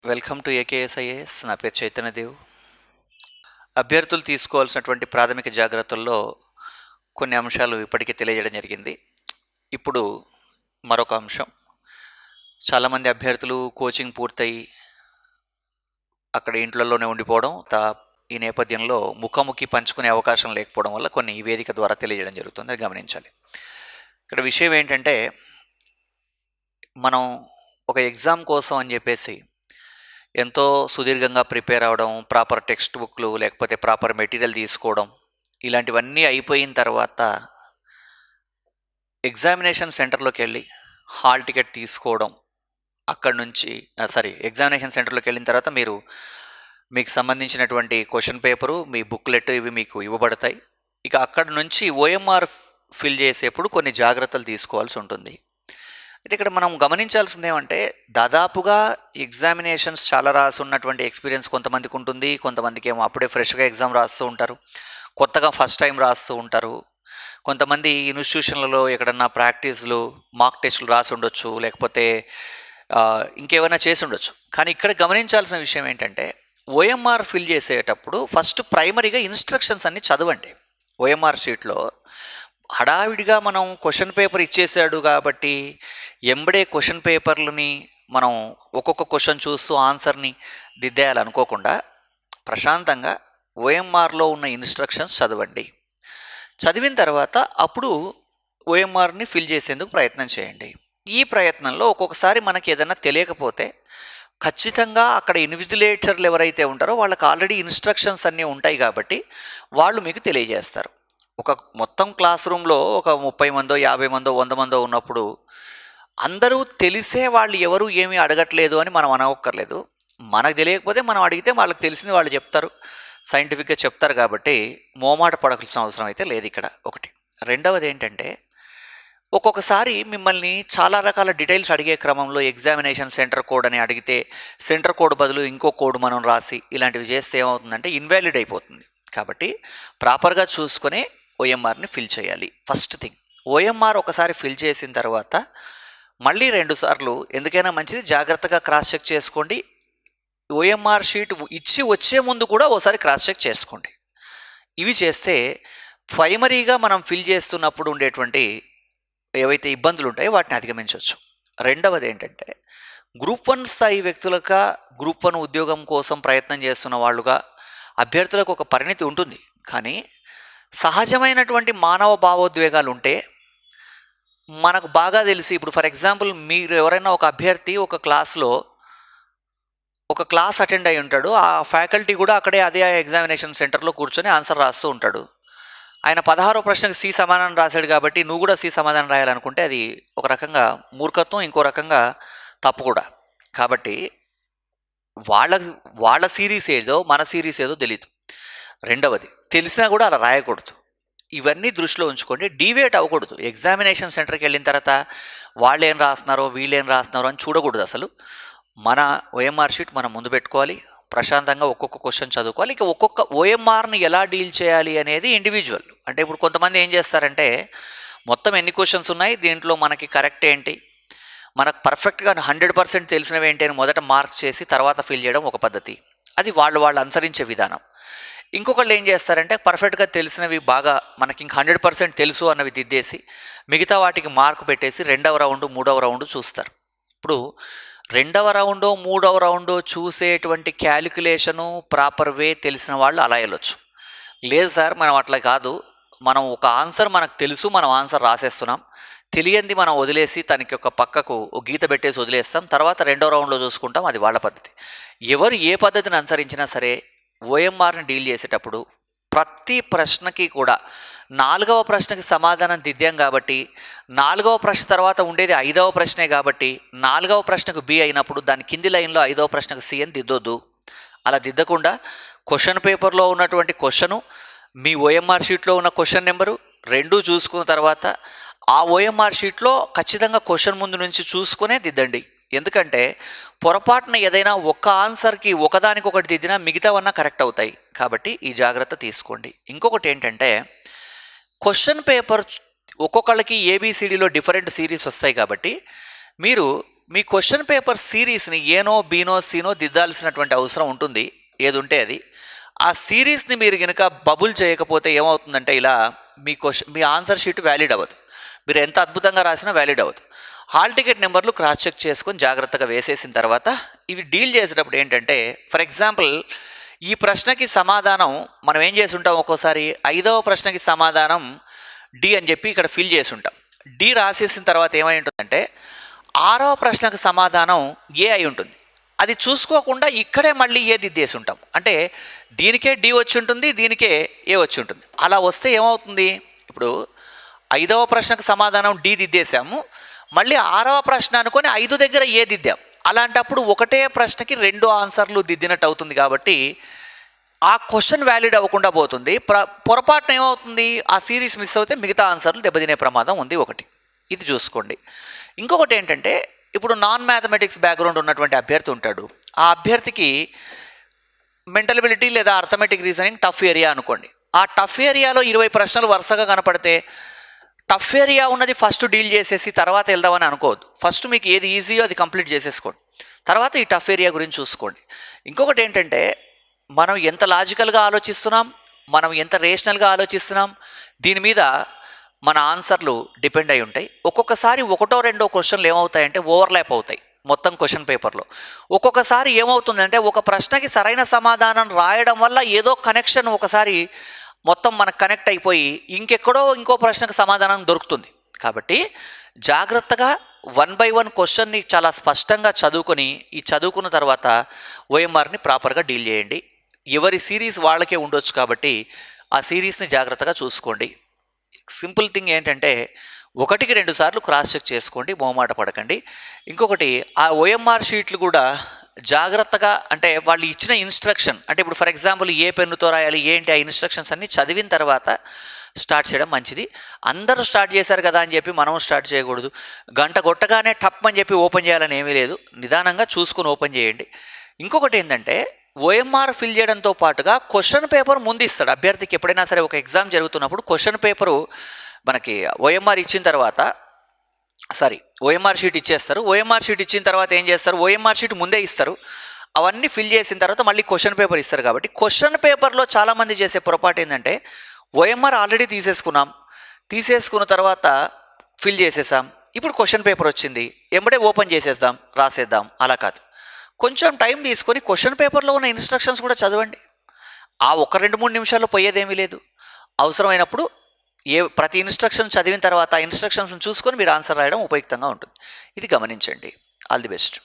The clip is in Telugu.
Welcome to AKS IAS. నా పేరు చైతన్యదేవ్. అభ్యర్థులు తీసుకోవాల్సినటువంటి ప్రాథమిక జాగ్రత్తల్లో కొన్ని అంశాలు ఇప్పటికే తెలియజేయడం జరిగింది. ఇప్పుడు మరొక అంశం, చాలామంది అభ్యర్థులు కోచింగ్ పూర్తయి అక్కడ ఇంట్లలోనే ఉండిపోవడం, ఈ నేపథ్యంలో ముఖాముఖి పంచుకునే అవకాశం లేకపోవడం వల్ల కొన్ని ఈ వేదిక ద్వారా తెలియజేయడం జరుగుతుంది. అది గమనించాలి. ఇక్కడ విషయం ఏంటంటే, మనం ఒక ఎగ్జామ్ కోసం అని చెప్పేసి ఎంతో సుదీర్ఘంగా ప్రిపేర్ అవ్వడం, ప్రాపర్ టెక్స్ట్ బుక్లు లేకపోతే ప్రాపర్ మెటీరియల్ తీసుకోవడం, ఇలాంటివన్నీ అయిపోయిన తర్వాత ఎగ్జామినేషన్ సెంటర్లోకి వెళ్ళి హాల్ టికెట్ తీసుకోవడం, అక్కడ నుంచి ఎగ్జామినేషన్ సెంటర్లోకి వెళ్ళిన తర్వాత మీకు సంబంధించినటువంటి క్వశ్చన్ పేపరు, మీ బుక్లెట్ ఇవి మీకు ఇవ్వబడతాయి. ఇక అక్కడ నుంచి ఓఎంఆర్ ఫిల్ చేసేప్పుడు కొన్ని జాగ్రత్తలు తీసుకోవాల్సి ఉంటుంది. అయితే ఇక్కడ మనం గమనించాల్సింది ఏమంటే, దాదాపుగా ఎగ్జామినేషన్స్ చాలా రాసి ఉన్నటువంటి ఎక్స్పీరియన్స్ కొంతమందికి ఉంటుంది, కొంతమందికి ఏమో అప్పుడే ఫ్రెష్గా ఎగ్జామ్ రాస్తూ ఉంటారు, కొత్తగా ఫస్ట్ టైం రాస్తూ ఉంటారు. కొంతమంది ఇన్స్టిట్యూషన్లలో ఎక్కడన్నా ప్రాక్టీస్లు, మాక్ టెస్టులు రాసి ఉండొచ్చు, లేకపోతే ఇంకేమైనా చేసి ఉండొచ్చు. కానీ ఇక్కడ గమనించాల్సిన విషయం ఏంటంటే, ఓఎంఆర్ ఫిల్ చేసేటప్పుడు ఫస్ట్ ప్రైమరీగా ఇన్స్ట్రక్షన్స్ అన్నీ చదవండి. ఓఎంఆర్ షీట్లో హడావిడిగా మనం క్వశ్చన్ పేపర్ ఇచ్చేసాడు కాబట్టి ఎంబడే క్వశ్చన్ పేపర్లని మనం ఒక్కొక్క క్వశ్చన్ చూస్తూ ఆన్సర్ని దిద్దేయాలనుకోకుండా ప్రశాంతంగా ఓఎంఆర్లో ఉన్న ఇన్స్ట్రక్షన్స్ చదవండి. చదివిన తర్వాత అప్పుడు ఓఎంఆర్ని ఫిల్ చేసేందుకు ప్రయత్నం చేయండి. ఈ ప్రయత్నంలో ఒక్కొక్కసారి మనకి ఏదైనా తెలియకపోతే ఖచ్చితంగా అక్కడ ఇన్విజిలేటర్లు ఎవరైతే ఉంటారో వాళ్ళకి ఆల్రెడీ ఇన్స్ట్రక్షన్స్ అన్నీ ఉంటాయి కాబట్టి వాళ్ళు మీకు తెలియజేస్తారు. ఒక మొత్తం క్లాస్ రూమ్లో ఒక 30 మందో 50 మందో 100 మందో ఉన్నప్పుడు అందరూ తెలిసే వాళ్ళు ఎవరు ఏమీ అడగట్లేదు అని మనం అనవక్కర్లేదు. మనకు తెలియకపోతే మనం అడిగితే వాళ్ళకి తెలిసింది వాళ్ళు చెప్తారు, సైంటిఫిక్గా చెప్తారు. కాబట్టి మోమాట పడాల్సిన అవసరం అయితే లేదు ఇక్కడ. ఒకటి. రెండవది ఏంటంటే, ఒక్కొక్కసారి మిమ్మల్ని చాలా రకాల డీటెయిల్స్ అడిగే క్రమంలో ఎగ్జామినేషన్ సెంటర్ కోడ్ అని అడిగితే సెంటర్ కోడ్ బదులు ఇంకో కోడ్ మనం రాసి ఇలాంటివి చేస్తే ఏమవుతుందంటే ఇన్వాలిడ్ అయిపోతుంది. కాబట్టి ప్రాపర్గా చూసుకొని ఓఎంఆర్ని ఫిల్ చేయాలి. ఫస్ట్ థింగ్, ఓఎంఆర్ ఒకసారి ఫిల్ చేసిన తర్వాత మళ్ళీ 2 సార్లు ఎందుకైనా మంచిది జాగ్రత్తగా క్రాస్ చెక్ చేసుకోండి. ఓఎంఆర్ షీట్ ఇచ్చి వచ్చే ముందు కూడా ఒకసారి క్రాస్ చెక్ చేసుకోండి. ఇవి చేస్తే ప్రైమరీగా మనం ఫిల్ చేస్తున్నప్పుడు ఉండేటువంటి ఏవైతే ఇబ్బందులు ఉంటాయో వాటిని అధిగమించవచ్చు. రెండవది ఏంటంటే, గ్రూప్ 1 స్థాయి వ్యక్తులుగా, గ్రూప్ 1 ఉద్యోగం కోసం ప్రయత్నం చేస్తున్న వాళ్ళుగా అభ్యర్థులకు ఒక పరిణితి ఉంటుంది. కానీ సహజమైనటువంటి మానవ భావోద్వేగాలు ఉంటే మనకు బాగా తెలిసి, ఇప్పుడు ఫర్ ఎగ్జాంపుల్ మీరు ఎవరైనా ఒక అభ్యర్థి ఒక క్లాస్ అటెండ్ అయి ఉంటాడు, ఆ ఫ్యాకల్టీ కూడా అక్కడే అదే ఎగ్జామినేషన్ సెంటర్లో కూర్చొని ఆన్సర్ రాస్తూ ఉంటాడు. ఆయన 16వ ప్రశ్నకు సి సమాధానం రాశాడు కాబట్టి నువ్వు కూడా సి సమాధానం రాయాలనుకుంటే అది ఒక రకంగా మూర్ఖత్వం, ఇంకో రకంగా తప్పు కూడా. కాబట్టి వాళ్ళ సిరీస్ ఏదో మన సిరీస్ ఏదో తెలియదు. రెండవది, తెలిసినా కూడా అలా రాయకూడదు. ఇవన్నీ దృష్టిలో ఉంచుకోండి. డీవియేట్ అవ్వకూడదు. ఎగ్జామినేషన్ సెంటర్కి వెళ్ళిన తర్వాత వాళ్ళు ఏం రాస్తున్నారో వీళ్ళు ఏం రాస్తున్నారో అని చూడకూడదు. అసలు మన ఓఎంఆర్ షీట్ మనం ముందు పెట్టుకోవాలి, ప్రశాంతంగా ఒక్కొక్క క్వశ్చన్ చదువుకోవాలి. ఇక ఒక్కొక్క ఓఎంఆర్ని ఎలా డీల్ చేయాలి అనేది ఇండివిజువల్. అంటే ఇప్పుడు కొంతమంది ఏం చేస్తారంటే, మొత్తం ఎన్ని క్వశ్చన్స్ ఉన్నాయి, దీంట్లో మనకి కరెక్ట్ ఏంటి, మనకు పర్ఫెక్ట్గా 100% తెలిసినవి ఏంటి అని మొదట మార్క్ చేసి తర్వాత ఫిల్ చేయడం ఒక పద్ధతి. అది వాళ్ళు అనుసరించే విధానం. ఇంకొకళ్ళు ఏం చేస్తారంటే, పర్ఫెక్ట్గా తెలిసినవి బాగా మనకి ఇంక 100% తెలుసు అన్నవి దిద్దేసి మిగతా వాటికి మార్కు పెట్టేసి 2వ రౌండ్ 3వ రౌండ్ చూస్తారు. ఇప్పుడు 2వ రౌండో 3వ రౌండో చూసేటువంటి క్యాలిక్యులేషను ప్రాపర్ వే తెలిసిన వాళ్ళు అలా వెళ్ళొచ్చు. లేదు సార్, మనం అట్లా కాదు, మనం ఒక ఆన్సర్ మనకు తెలుసు, మనం ఆన్సర్ రాసేస్తున్నాం, తెలియంది మనం వదిలేసి తనకి ఒక పక్కకు ఒక గీత పెట్టేసి వదిలేస్తాం, తర్వాత 2వ రౌండ్లో చూసుకుంటాం, అది వాళ్ళ పద్ధతి. ఎవరు ఏ పద్ధతిని అనుసరించినా సరే ఓఎంఆర్ని డీల్ చేసేటప్పుడు ప్రతి ప్రశ్నకి కూడా 4వ ప్రశ్నకి సమాధానం దిద్దాం కాబట్టి 4వ ప్రశ్న తర్వాత ఉండేది 5వ ప్రశ్నే కాబట్టి 4వ ప్రశ్నకు బి అయినప్పుడు దాని కింది లైన్లో 5వ ప్రశ్నకు సి అని దిద్దొద్దు. అలా దిద్దకుండా క్వశ్చన్ పేపర్లో ఉన్నటువంటి క్వశ్చను, మీ ఓఎంఆర్ షీట్లో ఉన్న క్వశ్చన్ నెంబరు రెండూ చూసుకున్న తర్వాత ఆ ఓఎంఆర్ షీట్లో ఖచ్చితంగా క్వశ్చన్ ముందు నుంచి చూసుకునే దిద్దండి. ఎందుకంటే పొరపాటున ఏదైనా ఒక్క ఆన్సర్కి ఒకదానికొకటి దిద్దినా మిగతావన్నా కరెక్ట్ అవుతాయి. కాబట్టి ఈ జాగ్రత్త తీసుకోండి. ఇంకొకటి ఏంటంటే, క్వశ్చన్ పేపర్ ఒక్కొక్కళ్ళకి ఏబిసిడిలో డిఫరెంట్ సిరీస్ వస్తాయి కాబట్టి మీరు మీ క్వశ్చన్ పేపర్ సిరీస్ని ఏనో బీనో సీనో దిద్దాల్సినటువంటి అవసరం ఉంటుంది, ఏది ఉంటే అది. ఆ సిరీస్ని మీరు కనుక బబుల్ చేయకపోతే ఏమవుతుందంటే ఇలా మీ ఆన్సర్ షీట్ వ్యాలిడ్ అవ్వదు. మీరు ఎంత అద్భుతంగా రాసినా వ్యాలిడ్ అవ్వదు. హాల్ టికెట్ నెంబర్లు క్రాస్ చెక్ చేసుకొని జాగ్రత్తగా వేసేసిన తర్వాత ఇవి డీల్ చేసేటప్పుడు ఏంటంటే, ఫర్ ఎగ్జాంపుల్ ఈ ప్రశ్నకి సమాధానం మనం ఏం చేసి ఉంటాం, ఒక్కోసారి 5వ ప్రశ్నకి సమాధానం డి అని చెప్పి ఇక్కడ ఫిల్ చేసి ఉంటాం. డి రాసేసిన తర్వాత ఏమై ఉంటుందంటే 6వ ప్రశ్నకు సమాధానం ఏ అయి ఉంటుంది. అది చూసుకోకుండా ఇక్కడే మళ్ళీ ఏ దిద్దేసి ఉంటాం. అంటే దీనికే డి వచ్చి ఉంటుంది, దీనికే ఏ వచ్చి ఉంటుంది. అలా వస్తే ఏమవుతుంది, ఇప్పుడు 5వ ప్రశ్నకు సమాధానం డి దిద్దేశాము, మళ్ళీ 6వ ప్రశ్న అనుకొని 5 దగ్గర ఏ దిద్దాం. అలాంటప్పుడు ఒకటే ప్రశ్నకి 2 ఆన్సర్లు దిద్దినట్టు అవుతుంది. కాబట్టి ఆ క్వశ్చన్ వ్యాలిడ్ అవ్వకుండా పోతుంది. పొరపాటున ఏమవుతుంది, ఆ సిరీస్ మిస్ అవుతే మిగతా ఆన్సర్లు దెబ్బతినే ప్రమాదం ఉంది. ఒకటి ఇది చూసుకోండి. ఇంకొకటి ఏంటంటే, ఇప్పుడు నాన్ మ్యాథమెటిక్స్ బ్యాక్గ్రౌండ్ ఉన్నటువంటి అభ్యర్థి ఉంటాడు. ఆ అభ్యర్థికి మెంటల్ ఎబిలిటీ లేదా అర్థమెటిక్ రీజనింగ్ టఫ్ ఏరియా అనుకోండి. ఆ టఫ్ ఏరియాలో 20 ప్రశ్నలు వరుసగా కనపడితే టఫ్ ఏరియా ఉన్నది ఫస్ట్ డీల్ చేసేసి తర్వాత వెళ్దామని అనుకోవద్దు. ఫస్ట్ మీకు ఏది ఈజీయో అది కంప్లీట్ చేసేసుకోండి, తర్వాత ఈ టఫ్ ఏరియా గురించి చూసుకోండి. ఇంకొకటి ఏంటంటే, మనం ఎంత లాజికల్గా ఆలోచిస్తున్నాం, మనం ఎంత రేషనల్గా ఆలోచిస్తున్నాం, దీని మీద మన ఆన్సర్లు డిపెండ్ అయి ఉంటాయి. ఒక్కొక్కసారి 1-2 క్వశ్చన్లు ఏమవుతాయంటే ఓవర్లాప్ అవుతాయి మొత్తం క్వశ్చన్ పేపర్లో. ఒక్కొక్కసారి ఏమవుతుందంటే, ఒక ప్రశ్నకి సరైన సమాధానం రాయడం వల్ల ఏదో కనెక్షన్ ఒకసారి మొత్తం మనకు కనెక్ట్ అయిపోయి ఇంకెక్కడో ఇంకో ప్రశ్నకు సమాధానం దొరుకుతుంది. కాబట్టి జాగ్రత్తగా 1 by 1 క్వశ్చన్ని చాలా స్పష్టంగా చదువుకొని, ఈ చదువుకున్న తర్వాత ఓఎంఆర్ని ప్రాపర్గా డీల్ చేయండి. ఎవరి సిరీస్ వాళ్ళకే ఉండొచ్చు కాబట్టి ఆ సిరీస్ని జాగ్రత్తగా చూసుకోండి. సింపుల్ థింగ్ ఏంటంటే, 1కి 2 సార్లు క్రాస్ చెక్ చేసుకోండి, మొహమాట పడకండి. ఇంకొకటి, ఆ ఓఎంఆర్ షీట్లు కూడా జాగ్రత్తగా, అంటే వాళ్ళు ఇచ్చిన ఇన్స్ట్రక్షన్, అంటే ఇప్పుడు ఫర్ ఎగ్జాంపుల్ ఏ పెన్నుతో రాయాలి ఏంటి, ఆ ఇన్స్ట్రక్షన్స్ అన్నీ చదివిన తర్వాత స్టార్ట్ చేయడం మంచిది. అందరూ స్టార్ట్ చేశారు కదా అని చెప్పి మనం స్టార్ట్ చేయకూడదు. గంట కొట్టగానే టప్ అని చెప్పి ఓపెన్ చేయాలని ఏమీ లేదు, నిదానంగా చూసుకొని ఓపెన్ చేయండి. ఇంకొకటి ఏంటంటే, ఓఎంఆర్ ఫిల్ చేయడంతో పాటుగా క్వశ్చన్ పేపర్ ముందు ఇస్తాడు అభ్యర్థికి. ఎప్పుడైనా సరే ఒక ఎగ్జామ్ జరుగుతున్నప్పుడు క్వశ్చన్ పేపరు మనకి ఓఎంఆర్ ఇచ్చిన తర్వాత, ఓఎంఆర్ షీట్ ఇచ్చేస్తారు. ఓఎంఆర్ షీట్ ఇచ్చిన తర్వాత ఏం చేస్తారు, ఓఎంఆర్ షీట్ ముందే ఇస్తారు. అవన్నీ ఫిల్ చేసిన తర్వాత మళ్ళీ క్వశ్చన్ పేపర్ ఇస్తారు. కాబట్టి క్వశ్చన్ పేపర్లో చాలామంది చేసే పొరపాటు ఏంటంటే, ఓఎంఆర్ ఆల్రెడీ తీసేసుకున్న తర్వాత ఫిల్ చేసేసాం, ఇప్పుడు క్వశ్చన్ పేపర్ వచ్చింది ఎంబడే ఓపెన్ చేసేద్దాం రాసేద్దాం. అలా కాదు, కొంచెం టైం తీసుకొని క్వశ్చన్ పేపర్లో ఉన్న ఇన్స్ట్రక్షన్స్ కూడా చదవండి. ఆ 1-2-3 నిమిషాల్లో పోయేదేమీ లేదు. అవసరమైనప్పుడు ప్రతి ఇన్స్ట్రక్షన్ చదివిన తర్వాత ఆ ఇన్స్ట్రక్షన్స్ని చూసుకొని మీరు ఆన్సర్ రాయడం ఉపయుక్తంగా ఉంటుంది. ఇది గమనించండి. All the best.